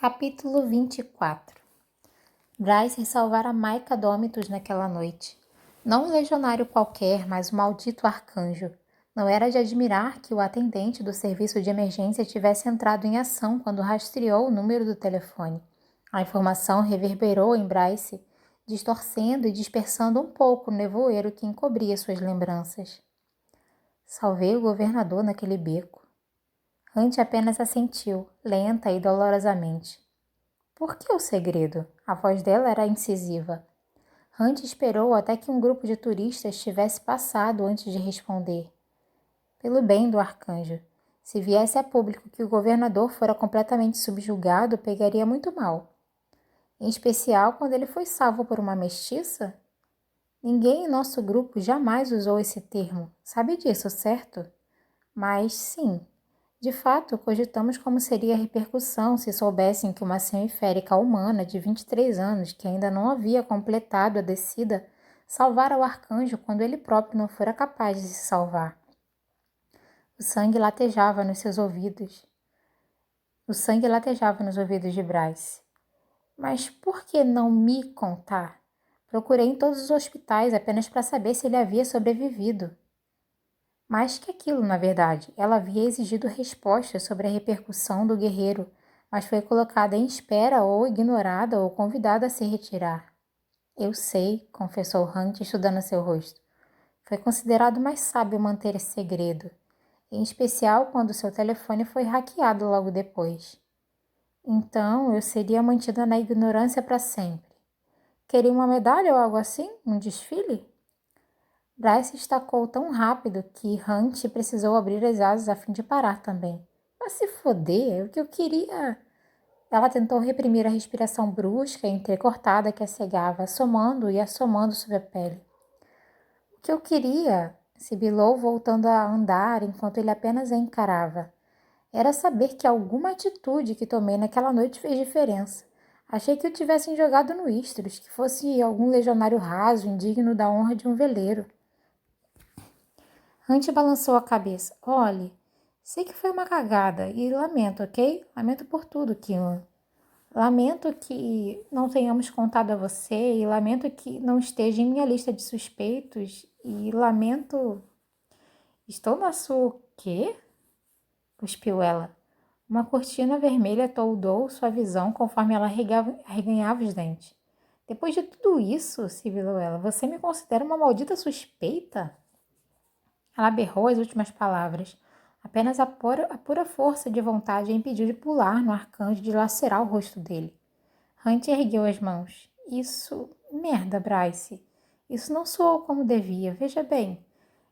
Capítulo 24. Bryce salvara Micah Domitus naquela noite. Não um legionário qualquer, mas o maldito arcanjo. Não era de admirar que o atendente do serviço de emergência tivesse entrado em ação quando rastreou o número do telefone. A informação reverberou em Bryce, distorcendo e dispersando um pouco o nevoeiro que encobria suas lembranças. Salvei o governador naquele beco. Hunt apenas assentiu, lenta e dolorosamente. Por que o segredo? A voz dela era incisiva. Hunt esperou até que um grupo de turistas tivesse passado antes de responder. Pelo bem do arcanjo. Se viesse a público que o governador fora completamente subjugado, pegaria muito mal. Em especial quando ele foi salvo por uma mestiça? Ninguém em nosso grupo jamais usou esse termo. Sabe disso, certo? Mas, sim. De fato, cogitamos como seria a repercussão se soubessem que uma semiférica humana de 23 anos, que ainda não havia completado a descida, salvara o arcanjo quando ele próprio não fora capaz de se salvar. O sangue latejava nos seus ouvidos. O sangue latejava nos ouvidos de Bryce. Mas por que não me contar? Procurei em todos os hospitais apenas para saber se ele havia sobrevivido. Mais que aquilo, na verdade, ela havia exigido respostas sobre a repercussão do guerreiro, mas foi colocada em espera ou ignorada ou convidada a se retirar. Eu sei, confessou Hunt, estudando seu rosto. Foi considerado mais sábio manter esse segredo, em especial quando seu telefone foi hackeado logo depois. Então, eu seria mantida na ignorância para sempre. Queria uma medalha ou algo assim? Um desfile? Bryce estacou tão rápido que Hunt precisou abrir as asas a fim de parar também. Mas se foder, o que eu queria... Ela tentou reprimir a respiração brusca e entrecortada que a cegava, assomando e assomando sob a pele. O que eu queria, sibilou voltando a andar enquanto ele apenas a encarava, era saber que alguma atitude que tomei naquela noite fez diferença. Achei que o tivessem jogado no Istros, que fosse algum legionário raso, indigno da honra de um veleiro. Hunt balançou a cabeça. Olhe, sei que foi uma cagada e lamento, ok? Lamento por tudo, Killan. Lamento que não tenhamos contado a você e lamento que não esteja em minha lista de suspeitos e lamento... Estou na sua... quê? Cuspiu ela. Uma cortina vermelha toldou sua visão conforme ela arreganhava os dentes. Depois de tudo isso, sibilou ela, você me considera uma maldita suspeita? Ela berrou as últimas palavras. Apenas a pura força de vontade a impediu de pular no arcanjo e de lacerar o rosto dele. Hunt ergueu as mãos. Isso... Merda, Bryce. Isso não soou como devia. Veja bem.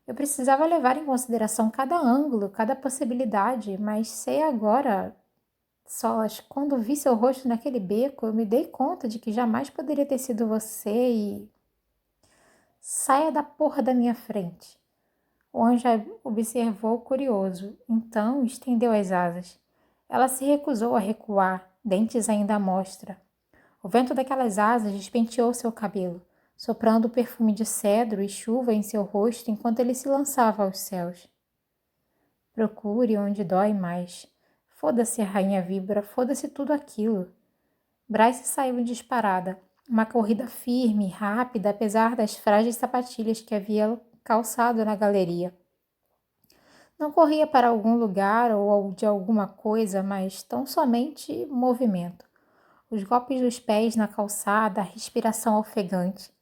Eu precisava levar em consideração cada ângulo, cada possibilidade, mas sei agora... Sós, quando vi seu rosto naquele beco, eu me dei conta de que jamais poderia ter sido você e... Saia da porra da minha frente. O anjo a observou curioso, então estendeu as asas. Ela se recusou a recuar, dentes ainda à mostra. O vento daquelas asas despenteou seu cabelo, soprando o perfume de cedro e chuva em seu rosto enquanto ele se lançava aos céus. Procure onde dói mais. Foda-se a rainha víbora, foda-se tudo aquilo. Bryce saiu disparada, uma corrida firme, rápida, apesar das frágeis sapatilhas que havia calçado na galeria. Não corria para algum lugar ou de alguma coisa, mas tão somente movimento. Os golpes dos pés na calçada, a respiração ofegante.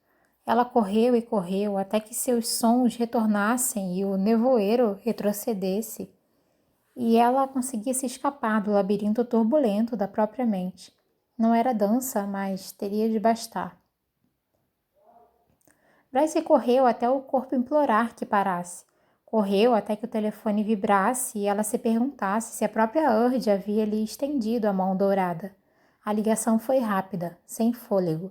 Ela correu e correu até que seus sons retornassem e o nevoeiro retrocedesse, e ela conseguisse escapar do labirinto turbulento da própria mente. Não era dança, mas teria de bastar. Bryce correu até o corpo implorar que parasse. Correu até que o telefone vibrasse e ela se perguntasse se a própria Urd havia lhe estendido a mão dourada. A ligação foi rápida, sem fôlego.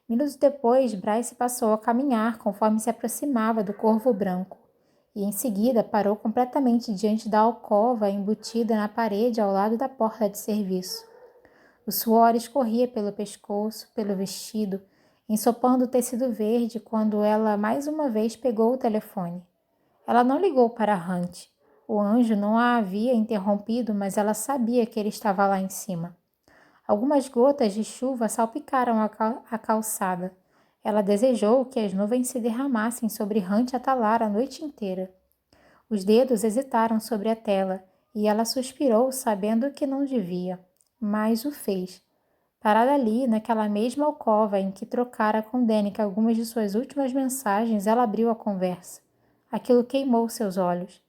Minutos depois, Bryce passou a caminhar conforme se aproximava do corvo branco, e em seguida parou completamente diante da alcova embutida na parede ao lado da porta de serviço. O suor escorria pelo pescoço, pelo vestido, ensopando o tecido verde quando ela mais uma vez pegou o telefone. Ela não ligou para Hunt. O anjo não a havia interrompido, mas ela sabia que ele estava lá em cima. Algumas gotas de chuva salpicaram a calçada. Ela desejou que as nuvens se derramassem sobre Hunt Atalar a noite inteira. Os dedos hesitaram sobre a tela e ela suspirou, sabendo que não devia, mas o fez. Parada ali, naquela mesma alcova em que trocara com Danica algumas de suas últimas mensagens, ela abriu a conversa. Aquilo queimou seus olhos.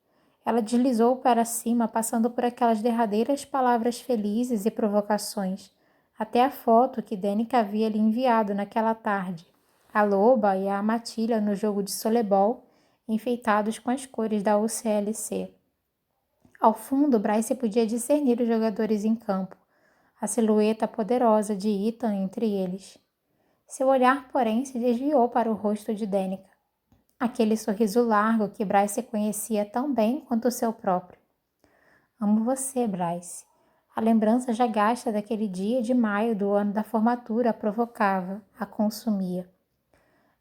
Ela deslizou para cima, passando por aquelas derradeiras palavras felizes e provocações, até a foto que Danica havia lhe enviado naquela tarde. A loba e a matilha no jogo de solebol, enfeitados com as cores da UCLC. Ao fundo, Bryce podia discernir os jogadores em campo, a silhueta poderosa de Ethan entre eles. Seu olhar, porém, se desviou para o rosto de Danica. Aquele sorriso largo que Bryce conhecia tão bem quanto o seu próprio. Amo você, Bryce. A lembrança já gasta daquele dia de maio do ano da formatura a provocava, a consumia.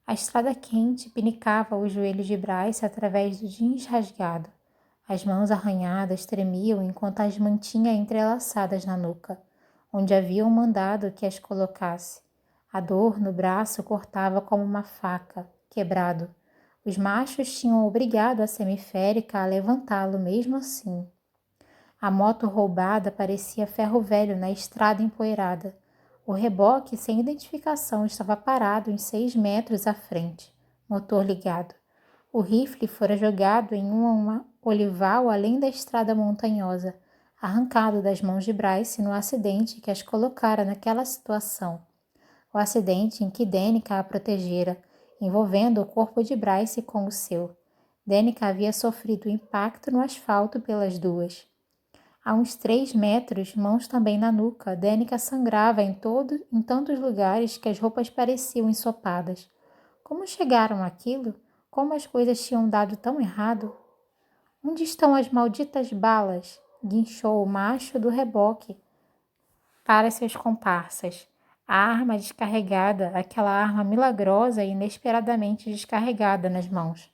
A estrada quente pinicava os joelhos de Bryce através do jeans rasgado. As mãos arranhadas tremiam enquanto as mantinha entrelaçadas na nuca, onde haviam mandado que as colocasse. A dor no braço cortava como uma faca, quebrado. Os machos tinham obrigado a semiférica a levantá-lo mesmo assim. A moto roubada parecia ferro velho na estrada empoeirada. O reboque sem identificação estava parado uns 6 metros à frente, motor ligado. O rifle fora jogado em uma olival além da estrada montanhosa, arrancado das mãos de Bryce no acidente que as colocara naquela situação. O acidente em que Danica a protegera, envolvendo o corpo de Bryce com o seu. Danica havia sofrido impacto no asfalto pelas duas. A uns 3 metros, mãos também na nuca, Danica sangrava em tantos lugares que as roupas pareciam ensopadas. Como chegaram àquilo? Como as coisas tinham dado tão errado? Onde estão as malditas balas? Guinchou o macho do reboque para seus comparsas. A arma descarregada, aquela arma milagrosa e inesperadamente descarregada nas mãos.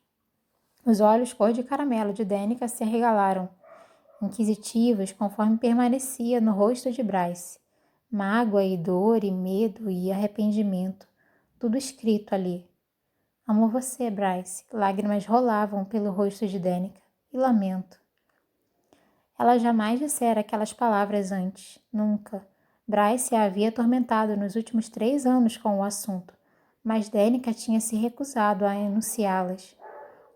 Os olhos cor de caramelo de Danica se arregalaram, inquisitivos conforme permanecia no rosto de Bryce. Mágoa e dor e medo e arrependimento, tudo escrito ali. Amo você, Bryce. Lágrimas rolavam pelo rosto de Danica. E lamento. Ela jamais dissera aquelas palavras antes. Nunca. Bryce a havia atormentado nos últimos 3 anos com o assunto, mas Danica tinha se recusado a enunciá-las.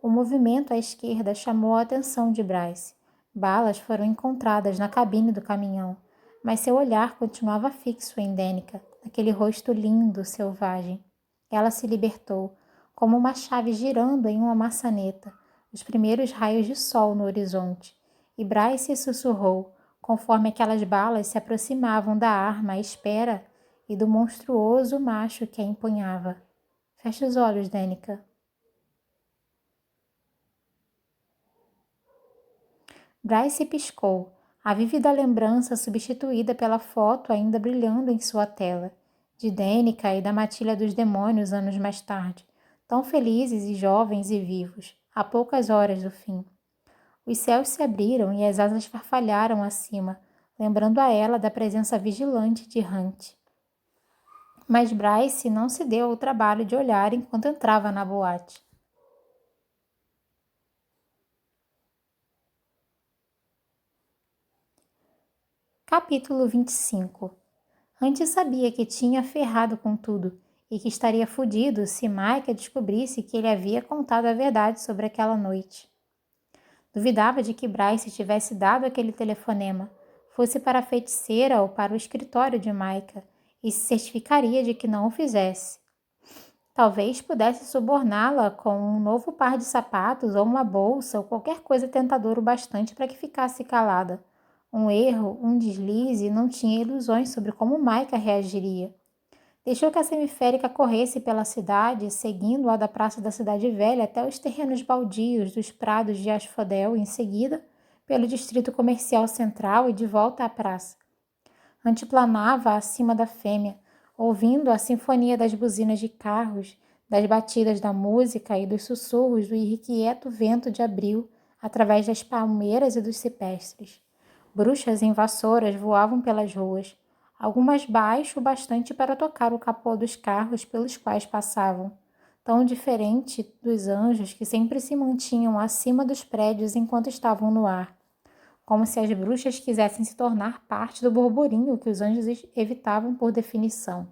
O movimento à esquerda chamou a atenção de Bryce. Balas foram encontradas na cabine do caminhão, mas seu olhar continuava fixo em Danica, naquele rosto lindo, selvagem. Ela se libertou, como uma chave girando em uma maçaneta, os primeiros raios de sol no horizonte, e Bryce sussurrou, conforme aquelas balas se aproximavam da arma à espera e do monstruoso macho que a empunhava. Feche os olhos, Danica. Bryce piscou, a vívida lembrança substituída pela foto ainda brilhando em sua tela, de Danica e da Matilha dos Demônios anos mais tarde, tão felizes e jovens e vivos, a poucas horas do fim. Os céus se abriram e as asas farfalharam acima, lembrando a ela da presença vigilante de Hunt. Mas Bryce não se deu ao trabalho de olhar enquanto entrava na boate. Capítulo 25. Hunt sabia que tinha ferrado com tudo e que estaria fudido se Micah descobrisse que ele havia contado a verdade sobre aquela noite. Duvidava de que Bryce tivesse dado aquele telefonema, fosse para a feiticeira ou para o escritório de Micah, e se certificaria de que não o fizesse. Talvez pudesse suborná-la com um novo par de sapatos ou uma bolsa ou qualquer coisa tentadora o bastante para que ficasse calada. Um erro, um deslize, não tinha ilusões sobre como Micah reagiria. Deixou que a semiférica corresse pela cidade, seguindo-a da praça da Cidade Velha até os terrenos baldios dos prados de Asphodel, em seguida, pelo distrito comercial central e de volta à praça. Antiplanava acima da fêmea, ouvindo a sinfonia das buzinas de carros, das batidas da música e dos sussurros do irrequieto vento de abril através das palmeiras e dos cipestres. Bruxas em vassouras voavam pelas ruas. algumas baixo o bastante para tocar o capô dos carros pelos quais passavam, tão diferente dos anjos que sempre se mantinham acima dos prédios enquanto estavam no ar, como se as bruxas quisessem se tornar parte do burburinho que os anjos evitavam por definição.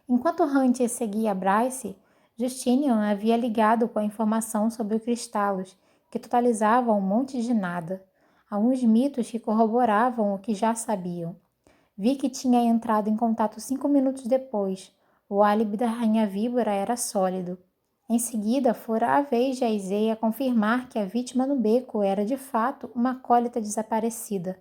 Enquanto Hunt seguia Bryce, Justinian havia ligado com a informação sobre os cristalos, que totalizavam um monte de nada, alguns mitos que corroboravam o que já sabiam. Vi que tinha entrado em contato 5 minutos depois. O álibi da Rainha Víbora era sólido. Em seguida, fora a vez de Aizeia confirmar que a vítima no beco era, de fato, uma acólita desaparecida.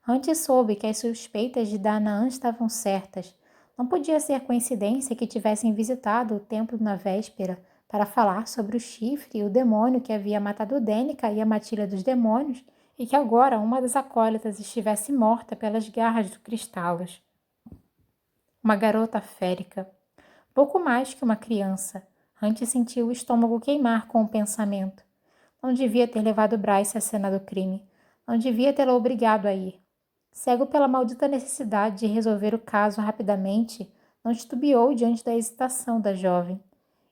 Antes soube que as suspeitas de Danaan estavam certas. Não podia ser coincidência que tivessem visitado o templo na véspera para falar sobre o chifre e o demônio que havia matado Dênica e a matilha dos demônios, e que agora uma das acólitas estivesse morta pelas garras do Cristalos. Uma garota férica. Pouco mais que uma criança. Hunt sentiu o estômago queimar com o pensamento. Não devia ter levado Bryce à cena do crime. Não devia tê-la obrigado a ir. Cego pela maldita necessidade de resolver o caso rapidamente, não titubeou diante da hesitação da jovem.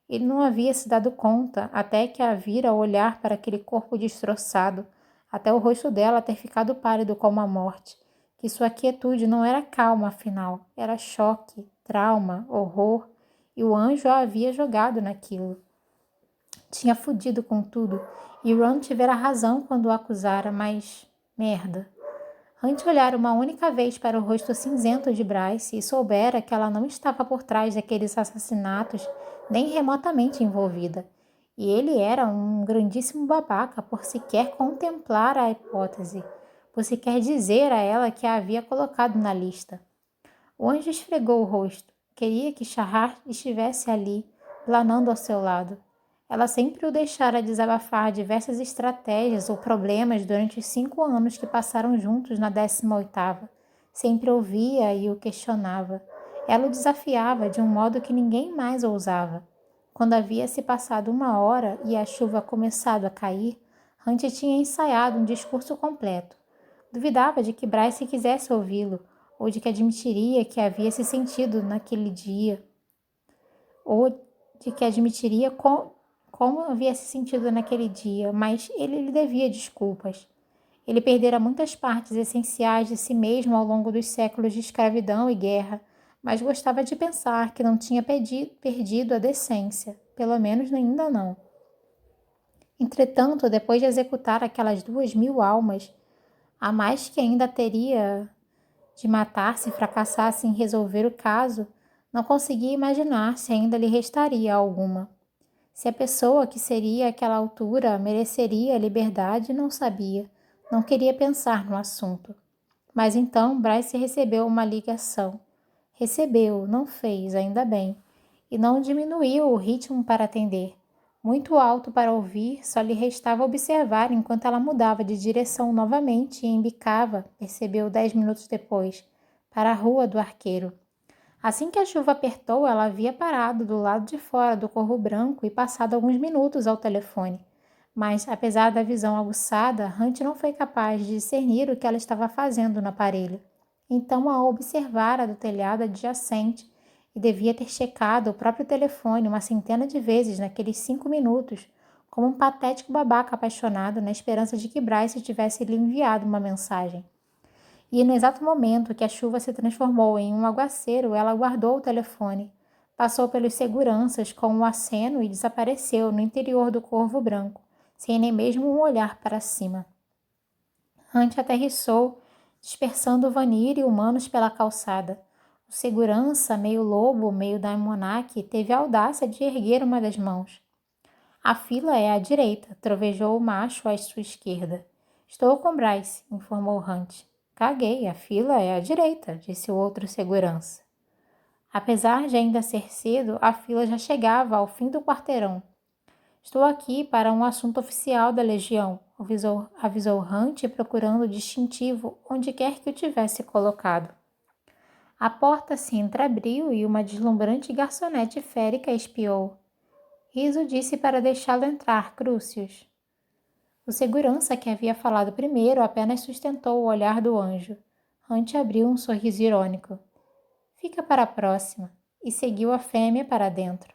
Ele não havia se dado conta, até que a vira olhar para aquele corpo destroçado, até o rosto dela ter ficado pálido como a morte, que sua quietude não era calma, afinal, era choque, trauma, horror, e o anjo a havia jogado naquilo. Tinha fudido com tudo, e Ron tivera razão quando o acusara, mas... merda. Hunt olhara uma única vez para o rosto cinzento de Bryce e soubera que ela não estava por trás daqueles assassinatos nem remotamente envolvida. E ele era um grandíssimo babaca por sequer contemplar a hipótese, por sequer dizer a ela que a havia colocado na lista. O anjo esfregou o rosto. Queria que Shahar estivesse ali, planando ao seu lado. Ela sempre o deixara desabafar diversas estratégias ou problemas durante os 5 anos que passaram juntos na 18ª. Sempre ouvia e o questionava. Ela o desafiava de um modo que ninguém mais ousava. Quando havia se passado 1 hora e a chuva começado a cair, Hunt tinha ensaiado um discurso completo. Duvidava de que Bryce quisesse ouvi-lo, ou de que admitiria que havia se sentido naquele dia, ou de que admitiria como havia se sentido naquele dia, mas ele lhe devia desculpas. Ele perdera muitas partes essenciais de si mesmo ao longo dos séculos de escravidão e guerra, mas gostava de pensar que não tinha perdido a decência, pelo menos ainda não. Entretanto, depois de executar aquelas 2.000 almas, a mais que ainda teria de matar se fracassasse em resolver o caso, não conseguia imaginar se ainda lhe restaria alguma. Se a pessoa que seria àquela altura mereceria a liberdade, não sabia, não queria pensar no assunto. Mas então Bryce recebeu uma ligação. Recebeu, não fez, ainda bem, e não diminuiu o ritmo para atender. Muito alto para ouvir, só lhe restava observar enquanto ela mudava de direção novamente e embicava, percebeu 10 minutos depois, para a Rua do Arqueiro. Assim que a chuva apertou, ela havia parado do lado de fora do Corvo Branco e passado alguns minutos ao telefone. Mas, apesar da visão aguçada, Hunt não foi capaz de discernir o que ela estava fazendo no aparelho. Então a observara do telhado adjacente e devia ter checado o próprio telefone uma centena de vezes naqueles 5 minutos, como um patético babaca apaixonado na esperança de que Bryce tivesse lhe enviado uma mensagem. E no exato momento que a chuva se transformou em um aguaceiro, ela guardou o telefone, passou pelos seguranças com um aceno e desapareceu no interior do Corvo Branco, sem nem mesmo um olhar para cima. Hunt aterrissou, dispersando Vanir e humanos pela calçada. O segurança, meio lobo, meio daimonaque, teve a audácia de erguer uma das mãos. A fila é à direita, trovejou o macho à sua esquerda. Estou com Bryce, informou Hunt. Caguei, a fila é à direita, disse o outro segurança. Apesar de ainda ser cedo, a fila já chegava ao fim do quarteirão. Estou aqui para um assunto oficial da Legião, avisou Hunt, procurando o distintivo onde quer que o tivesse colocado. A porta se entreabriu e uma deslumbrante garçonete férica espiou. Riso disse para deixá-lo entrar, Crucius. O segurança que havia falado primeiro apenas sustentou o olhar do anjo. Hunt abriu um sorriso irônico. Fica para a próxima, e seguiu a fêmea para dentro.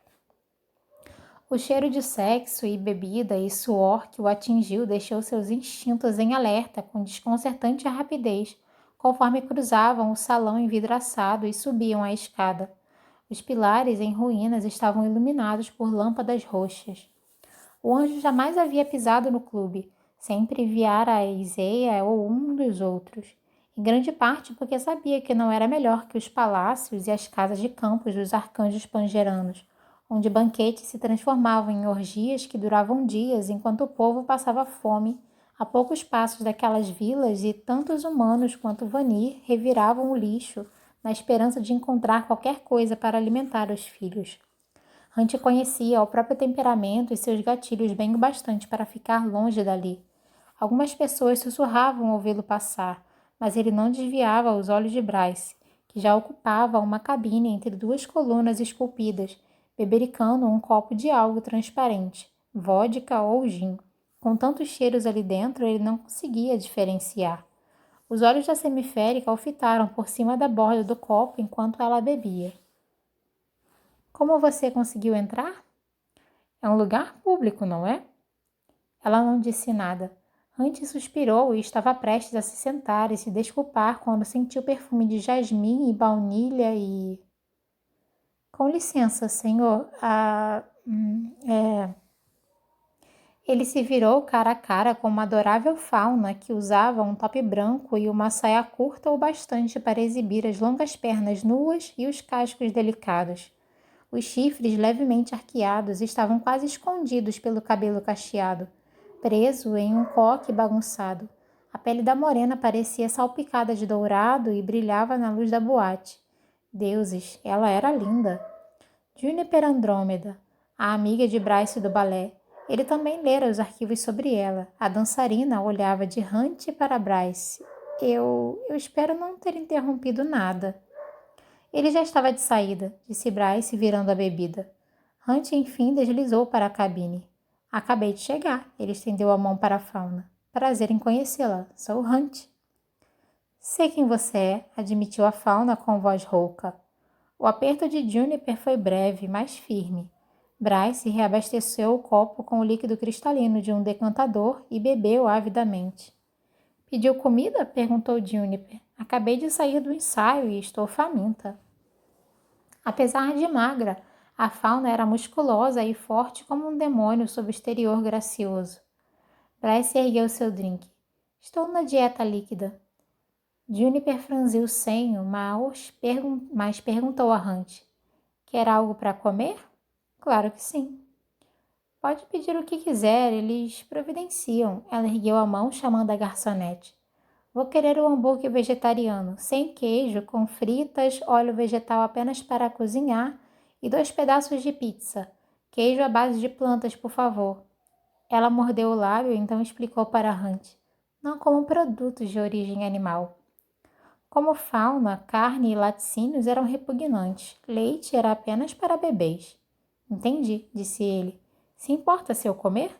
O cheiro de sexo e bebida e suor que o atingiu deixou seus instintos em alerta com desconcertante rapidez, conforme cruzavam o salão envidraçado e subiam a escada. Os pilares em ruínas estavam iluminados por lâmpadas roxas. O anjo jamais havia pisado no clube, sempre enviara a Iseia ou um dos outros, em grande parte porque sabia que não era melhor que os palácios e as casas de campos dos arcanjos pangeranos, onde banquetes se transformavam em orgias que duravam dias enquanto o povo passava fome a poucos passos daquelas vilas e tantos humanos quanto Vanir reviravam o lixo na esperança de encontrar qualquer coisa para alimentar os filhos. Hunt conhecia o próprio temperamento e seus gatilhos bem o bastante para ficar longe dali. Algumas pessoas sussurravam ao vê-lo passar, mas ele não desviava os olhos de Bryce, que já ocupava uma cabine entre duas colunas esculpidas, bebericando um copo de algo transparente, vodka ou gin. Com tantos cheiros ali dentro, ele não conseguia diferenciar. Os olhos da semiférica o fitaram por cima da borda do copo enquanto ela bebia. Como você conseguiu entrar? É um lugar público, não é? Ela não disse nada. Hunt suspirou e estava prestes a se sentar e se desculpar quando sentiu o perfume de jasmim e baunilha e... Com licença, senhor. Ele se virou cara a cara com uma adorável fauna que usava um top branco e uma saia curta o bastante para exibir as longas pernas nuas e os cascos delicados. Os chifres levemente arqueados estavam quase escondidos pelo cabelo cacheado, preso em um coque bagunçado. A pele da morena parecia salpicada de dourado e brilhava na luz da boate. Deuses, ela era linda. Juniper Andrômeda, a amiga de Bryce do balé. Ele também lera os arquivos sobre ela. A dançarina olhava de Hunt para Bryce. Eu espero não ter interrompido nada. Ele já estava de saída, disse Bryce, virando a bebida. Hunt, enfim, deslizou para a cabine. Acabei de chegar. Ele estendeu a mão para a fauna. Prazer em conhecê-la. Sou Hunt. Sei quem você é, admitiu a fauna com voz rouca. O aperto de Juniper foi breve, mas firme. Bryce reabasteceu o copo com o líquido cristalino de um decantador e bebeu avidamente. Pediu comida? Perguntou Juniper. Acabei de sair do ensaio e estou faminta. Apesar de magra, a fauna era musculosa e forte como um demônio sob o exterior gracioso. Bryce ergueu seu drink. Estou na dieta líquida. Juniper franziu o senho, mas perguntou a Hunt. Quer algo para comer? Claro que sim. Pode pedir o que quiser, eles providenciam. Ela ergueu a mão, chamando a garçonete. Vou querer o hambúrguer vegetariano, sem queijo, com fritas, óleo vegetal apenas para cozinhar e 2 pedaços de pizza. Queijo à base de plantas, por favor. Ela mordeu o lábio e então explicou para Hunt. Não como produtos de origem animal. Como fauna, carne e laticínios eram repugnantes. Leite era apenas para bebês. Entendi, disse ele. Se importa se eu comer?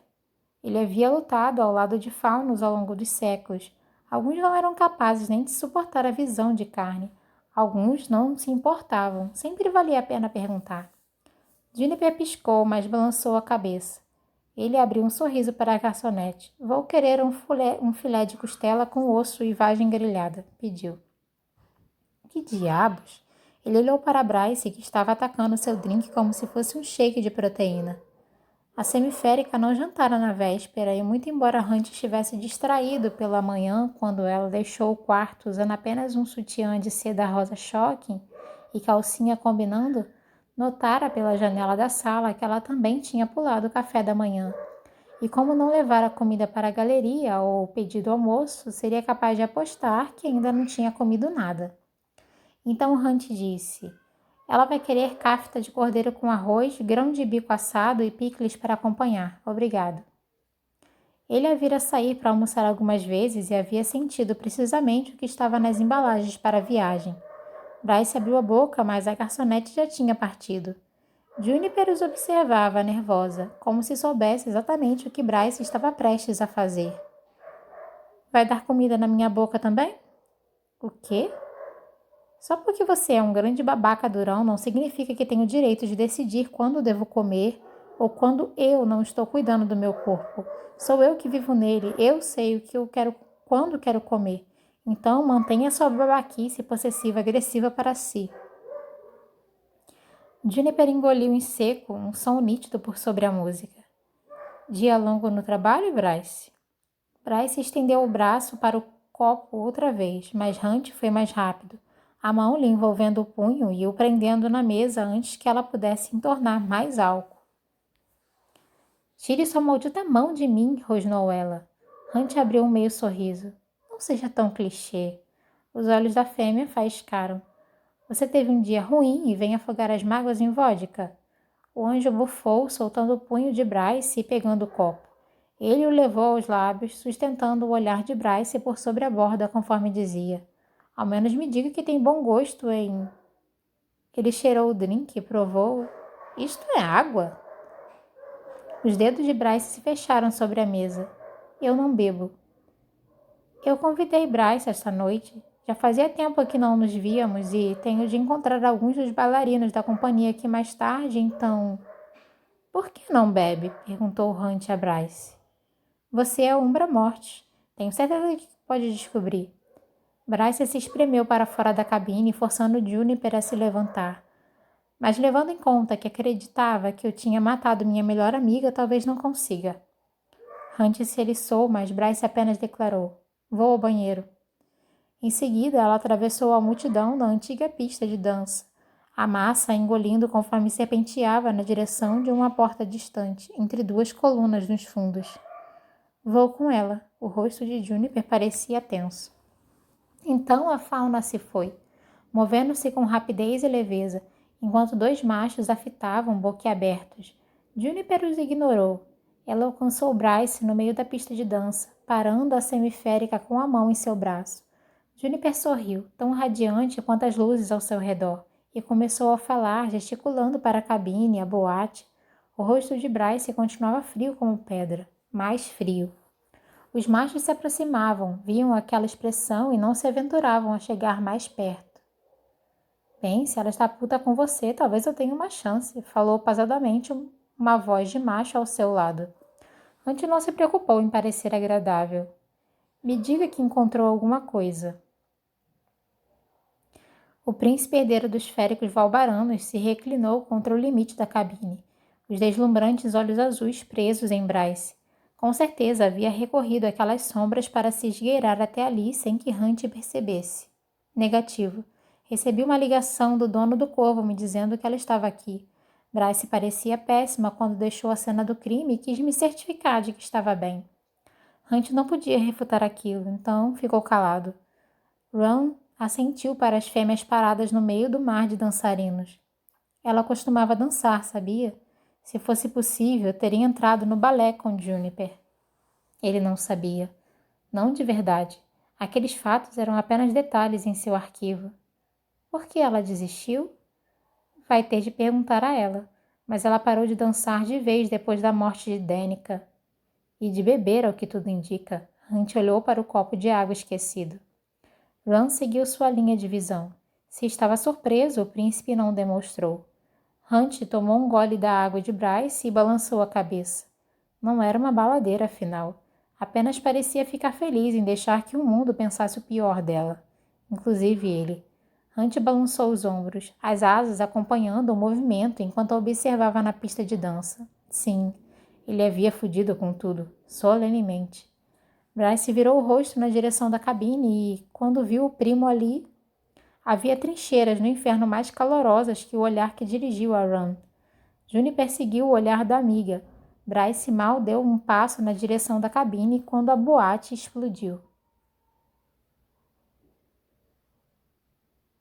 Ele havia lutado ao lado de faunos ao longo dos séculos. Alguns não eram capazes nem de suportar a visão de carne. Alguns não se importavam. Sempre valia a pena perguntar. Juniper piscou, mas balançou a cabeça. Ele abriu um sorriso para a garçonete. Vou querer um filé de costela com osso e vagem grelhada, pediu. Que diabos? Ele olhou para Bryce, que estava atacando seu drink como se fosse um shake de proteína. A semiférica não jantara na véspera e, muito embora Hunt estivesse distraído pela manhã quando ela deixou o quarto usando apenas um sutiã de seda rosa shocking e calcinha combinando, notara pela janela da sala que ela também tinha pulado o café da manhã. E como não levara comida para a galeria ou pedido almoço, seria capaz de apostar que ainda não tinha comido nada. Então Hunt disse, ela vai querer cafta de cordeiro com arroz, grão de bico assado e picles para acompanhar. Obrigado. Ele a vira sair para almoçar algumas vezes e havia sentido precisamente o que estava nas embalagens para a viagem. Bryce abriu a boca, mas a garçonete já tinha partido. Juniper os observava, nervosa, como se soubesse exatamente o que Bryce estava prestes a fazer. Vai dar comida na minha boca também? O quê? Só porque você é um grande babaca durão não significa que tenho o direito de decidir quando devo comer ou quando eu não estou cuidando do meu corpo. Sou eu que vivo nele, eu sei o que eu quero, quando quero comer. Então mantenha sua babaquice possessiva agressiva para si. Juniper engoliu em seco um som nítido por sobre a música. Dia longo no trabalho, Bryce? Bryce estendeu o braço para o copo outra vez, mas Hunt foi mais rápido, a mão lhe envolvendo o punho e o prendendo na mesa antes que ela pudesse entornar mais álcool. Tire sua maldita mão de mim, rosnou ela. Hunt abriu um meio sorriso. Não seja tão clichê. Os olhos da fêmea faiscaram. Você teve um dia ruim e vem afogar as mágoas em vodka? O anjo bufou, soltando o punho de Bryce e pegando o copo. Ele o levou aos lábios, sustentando o olhar de Bryce por sobre a borda, conforme dizia. Ao menos me diga que tem bom gosto em... Ele cheirou o drink e provou. Isto é água? Os dedos de Bryce se fecharam sobre a mesa. Eu não bebo. Eu convidei Bryce esta noite. Já fazia tempo que não nos víamos e tenho de encontrar alguns dos bailarinos da companhia aqui mais tarde, então... Por que não bebe? Perguntou Hunt a Bryce. Você é Umbra Morte. Tenho certeza que pode descobrir. Bryce se espremeu para fora da cabine, forçando Juniper a se levantar. Mas levando em conta que acreditava que eu tinha matado minha melhor amiga, talvez não consiga. Hunt se eriçou, mas Bryce apenas declarou. Vou ao banheiro. Em seguida, ela atravessou a multidão da antiga pista de dança, a massa engolindo conforme serpenteava na direção de uma porta distante, entre duas colunas nos fundos. Vou com ela. O rosto de Juniper parecia tenso. Então a fauna se foi, movendo-se com rapidez e leveza, enquanto dois machos a fitavam boquiabertos. Juniper os ignorou. Ela alcançou Bryce no meio da pista de dança, parando a semiférica com a mão em seu braço. Juniper sorriu, tão radiante quanto as luzes ao seu redor, e começou a falar, gesticulando para a cabine, a boate. O rosto de Bryce continuava frio como pedra, mais frio. Os machos se aproximavam, viam aquela expressão e não se aventuravam a chegar mais perto. Bem, se ela está puta com você, talvez eu tenha uma chance, falou pausadamente uma voz de macho ao seu lado. Hunt não se preocupou em parecer agradável. Me diga que encontrou alguma coisa. O príncipe herdeiro dos féricos valbaranos se reclinou contra o limite da cabine, os deslumbrantes olhos azuis presos em Bryce. Com certeza havia recorrido àquelas sombras para se esgueirar até ali sem que Hunt percebesse. Negativo. Recebi uma ligação do dono do corvo me dizendo que ela estava aqui. Bryce parecia péssima quando deixou a cena do crime e quis me certificar de que estava bem. Hunt não podia refutar aquilo, então ficou calado. Ron assentiu para as fêmeas paradas no meio do mar de dançarinos. Ela costumava dançar, sabia? Se fosse possível, teria entrado no balé com Juniper. Ele não sabia. Não de verdade. Aqueles fatos eram apenas detalhes em seu arquivo. Por que ela desistiu? Vai ter de perguntar a ela, mas ela parou de dançar de vez depois da morte de Danica. E de beber, ao que tudo indica. Hunt olhou para o copo de água esquecido. Ron seguiu sua linha de visão. Se estava surpreso, o príncipe não o demonstrou. Hunt tomou um gole da água de Bryce e balançou a cabeça. Não era uma baladeira, afinal. Apenas parecia ficar feliz em deixar que o mundo pensasse o pior dela. Inclusive ele. Hunt balançou os ombros, as asas acompanhando o movimento enquanto a observava na pista de dança. Sim, ele havia fudido com tudo, solenemente. Bryce virou o rosto na direção da cabine e, quando viu o primo ali, havia trincheiras no inferno mais calorosas que o olhar que dirigiu a Ron. Juniper seguiu o olhar da amiga. Bryce mal deu um passo na direção da cabine quando a boate explodiu.